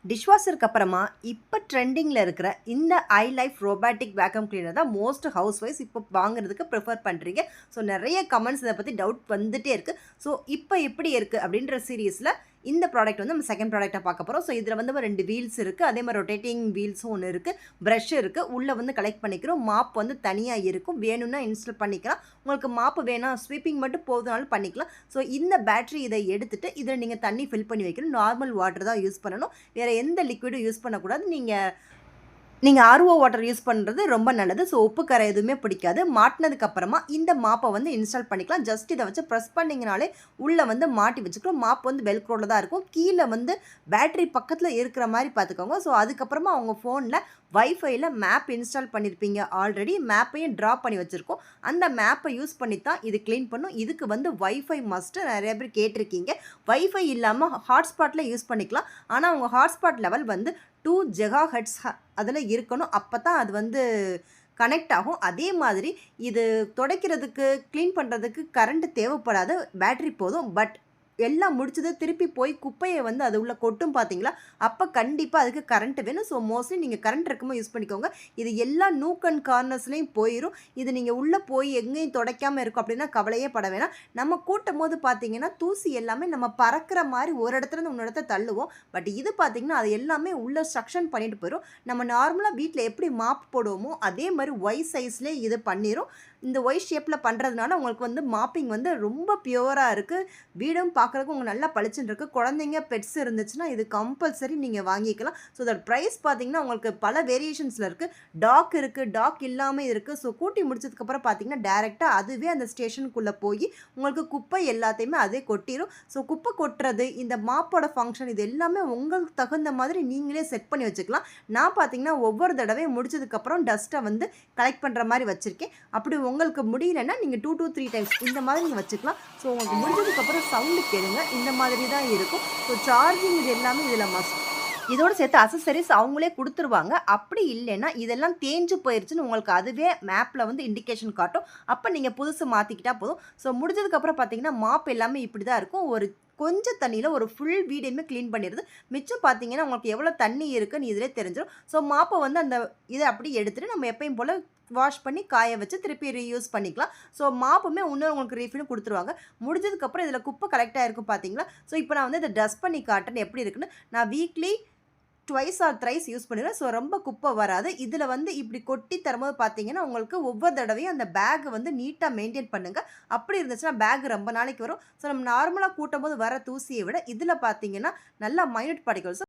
டிஷ்வாஷருக்கு அப்புறமா இப்போ ட்ரெண்டிங்கில் இருக்கிற இந்த ஐ லைஃப் ரோபாட்டிக் வேக்யூம் கிளீனர் தான் மோஸ்ட் ஹவுஸ் ஒய்ஃப்ஸ் இப்போ வாங்குறதுக்கு ப்ரிஃபர் பண்ணுறீங்க. ஸோ நிறைய கமெண்ட்ஸ் இதை பற்றி டவுட் வந்துகிட்டே இருக்குது. ஸோ இப்போ எப்படி இருக்குது அப்படின்ற சீரீஸில் இந்த ப்ராடக்ட் வந்து நம்ம செகண்ட் ப்ராடக்டாக பார்க்க போகிறோம். ஸோ இதில் வந்து 2 வீல்ஸ் இருக்குது, அதே மாதிரி ரொட்டேட்டிங் வீல்ஸும் ஒன்று இருக்குது, ப்ரஷ் இருக்குது, உள்ளே வந்து கலெக்ட் பண்ணிக்கிறோம். மாப் வந்து தனியாக இருக்கும், வேணும்னா இன்ஸ்டால் பண்ணிக்கலாம். உங்களுக்கு மாப்பு வேணாம் ஸ்வீப்பிங் மட்டும் போதுனாலும் பண்ணிக்கலாம். ஸோ இந்த பேட்டரி இதை எடுத்துகிட்டு இதில் நீங்கள் தண்ணி ஃபில் பண்ணி வைக்கணும். நார்மல் வாட்டர் தான் யூஸ் பண்ணணும், வேறு எந்த லிக்விடும் யூஸ் பண்ணக்கூடாது. நீங்கள் ஆர்ஓ வாட்டர் யூஸ் பண்ணுறது ரொம்ப நல்லது. ஸோ உப்பு கரை எதுவுமே பிடிக்காது. மாட்டினதுக்கப்புறமா இந்த மாப்பை வந்து இன்ஸ்டால் பண்ணிக்கலாம். ஜஸ்ட் இதை வச்சு ப்ரெஸ் பண்ணிங்கனாலே உள்ளே வந்து மாட்டி வச்சுக்கிறோம். மாப் வந்து வெல்க்ரோவில் தான் இருக்கும். கீழே வந்து பேட்டரி பக்கத்தில் இருக்கிற மாதிரி பார்த்துக்கோங்க. ஸோ அதுக்கப்புறமா அவங்க ஃபோனில் வைஃபையில் மேப் இன்ஸ்டால் பண்ணியிருப்பீங்க. ஆல்ரெடி மேப்பையும் ட்ரா பண்ணி வச்சுருக்கோம். அந்த மேப்பை யூஸ் பண்ணி தான் இது க்ளீன் பண்ணும். இதுக்கு வந்து வைஃபை மஸ்ட்டு. நிறைய பேர் கேட்டிருக்கீங்க. வைஃபை இல்லாமல் ஹாட்ஸ்பாட்டில் யூஸ் பண்ணிக்கலாம். ஆனால் உங்கள் ஹாட்ஸ்பாட் லெவல் வந்து 2 GHz அதில் இருக்கணும். அப்போ தான் அது வந்து கனெக்ட் ஆகும். அதே மாதிரி இது துடைக்கிறதுக்கு க்ளீன் பண்ணுறதுக்கு கரண்ட் தேவைப்படாது, பேட்ரி போதும். பட் எல்லாம் முடிச்சது திருப்பி போய் குப்பையை வந்து அது உள்ள கொட்டும் பார்த்தீங்களா, அப்போ கண்டிப்பாக அதுக்கு கரண்ட் வேணும். ஸோ மோஸ்ட்லி நீங்கள் கரண்ட் இருக்கும்போது யூஸ் பண்ணிக்கோங்க. இது எல்லா நூக் அண்ட் கார்னர்ஸ்லையும் போயிடும். இது நீங்கள் உள்ளே போய் எங்கேயும் துடைக்காமல் இருக்கும் அப்படின்னா கவலையே பட வேணாம். நம்ம கூட்டும் போது பார்த்தீங்கன்னா தூசி எல்லாமே நம்ம பறக்கிற மாதிரி ஒரு இடத்துலேருந்து இன்னொரு இடத்த தள்ளுவோம். பட் இது பார்த்தீங்கன்னா அது எல்லாமே உள்ளே ஸ்ட்ரக்ஷன் பண்ணிட்டு போயிடும். நம்ம நார்மலாக வீட்டில் எப்படி மாப் போடுவோமோ அதே மாதிரி ஒய் சைஸ்லேயே இது பண்ணிடும். இந்த ஒய் ஷேப்பில் பண்ணுறதுனால உங்களுக்கு வந்து மாப்பிங் வந்து ரொம்ப பியூராக இருக்குது. வீடும் பார்க்குறதுக்கு உங்களுக்கு நல்லா பளிச்சுன்னு இருக்குது. குழந்தைங்க பெட்ஸ் இருந்துச்சுன்னா இது கம்பல்சரி நீங்கள் வாங்கிக்கலாம். ஸோ அதோட ப்ரைஸ் பார்த்தீங்கன்னா உங்களுக்கு பல வேரியேஷன்ஸில் இருக்குது. டாக் இருக்குது, டாக் இல்லாமல் இருக்குது. ஸோ கூட்டி முடிச்சதுக்கப்புறம் பார்த்தீங்கன்னா டேரெக்டாக அதுவே அந்த ஸ்டேஷனுக்குள்ளே போய் உங்களுக்கு குப்பை எல்லாத்தையுமே அதே கொட்டிடும். ஸோ குப்பை கொட்டுறது, இந்த மாப்போட ஃபங்க்ஷன், இது எல்லாமே உங்களுக்கு தகுந்த மாதிரி நீங்களே செட் பண்ணி வச்சுக்கலாம். நான் பார்த்தீங்கன்னா ஒவ்வொரு தடவையும் முடிச்சதுக்கப்புறம் டஸ்ட்டை வந்து கலெக்ட் பண்ணுற மாதிரி வச்சுருக்கேன். அப்படி உங்களுக்கு முடியலன்னா நீங்கள் 2 to 3 டைம்ஸ் இந்த மாதிரி நீங்கள் வச்சுக்கலாம். ஸோ உங்களுக்கு முடிஞ்சதுக்கப்புறம் சவுண்டு கேளுங்க, இந்த மாதிரி தான் இருக்கும். ஸோ சார்ஜிங் இது எல்லாமே இதில் மஸ்ட். இதோடு சேர்த்து அசசரிஸ் அவங்களே கொடுத்துருவாங்க. அப்படி இல்லைன்னா இதெல்லாம் தேஞ்சு போயிடுச்சுன்னு உங்களுக்கு அதுவே மேப்பில் வந்து இண்டிகேஷன் காட்டும். அப்போ நீங்கள் புதுசு மாற்றிக்கிட்டால் போதும். ஸோ முடிஞ்சதுக்கப்புறம் பார்த்தீங்கன்னா மாப் எல்லாமே இப்படி தான் இருக்கும். ஒரு கொஞ்சம் தண்ணியில் ஒரு ஃபுல் வீடையுமே க்ளீன் பண்ணிடுது. மிச்சம் பார்த்தீங்கன்னா உங்களுக்கு எவ்வளோ தண்ணி இருக்குன்னு இதிலே தெரிஞ்சிடும். ஸோ மாப்பை வந்து அந்த இதை அப்படி எடுத்துகிட்டு நம்ம எப்பயும் போல் வாஷ் பண்ணி காய வச்சு திருப்பி ரீயூஸ் பண்ணிக்கலாம். ஸோ மாப்புமே இன்னொரு உங்களுக்கு ரீஃபிலும் கொடுத்துருவாங்க. முடிஞ்சதுக்கப்புறம் இதில் குப்பை கலெக்ட் ஆகிருக்கும் பார்த்தீங்களா. ஸோ இப்போ நான் வந்து இதை டஸ்ட் பண்ணி காட்டுறேன் எப்படி இருக்குன்னு. நான் weekly twice or thrice use பண்ணிடுவேன். ஸோ ரொம்ப குப்பை வராது. இதில் வந்து இப்படி கொட்டி தரும்போது பார்த்தீங்கன்னா உங்களுக்கு ஒவ்வொரு தடவையும் அந்த பேக் வந்து நீட்டாக மெயின்டைன் பண்ணுங்கள். அப்படி இருந்துச்சுன்னா பேக் ரொம்ப நாளைக்கு வரும். ஸோ நம்ம நார்மலாக கூட்டும் போது வர தூசியை விட இதில் பார்த்தீங்கன்னா நல்லா மைனூட் பார்ட்டிகல்ஸ்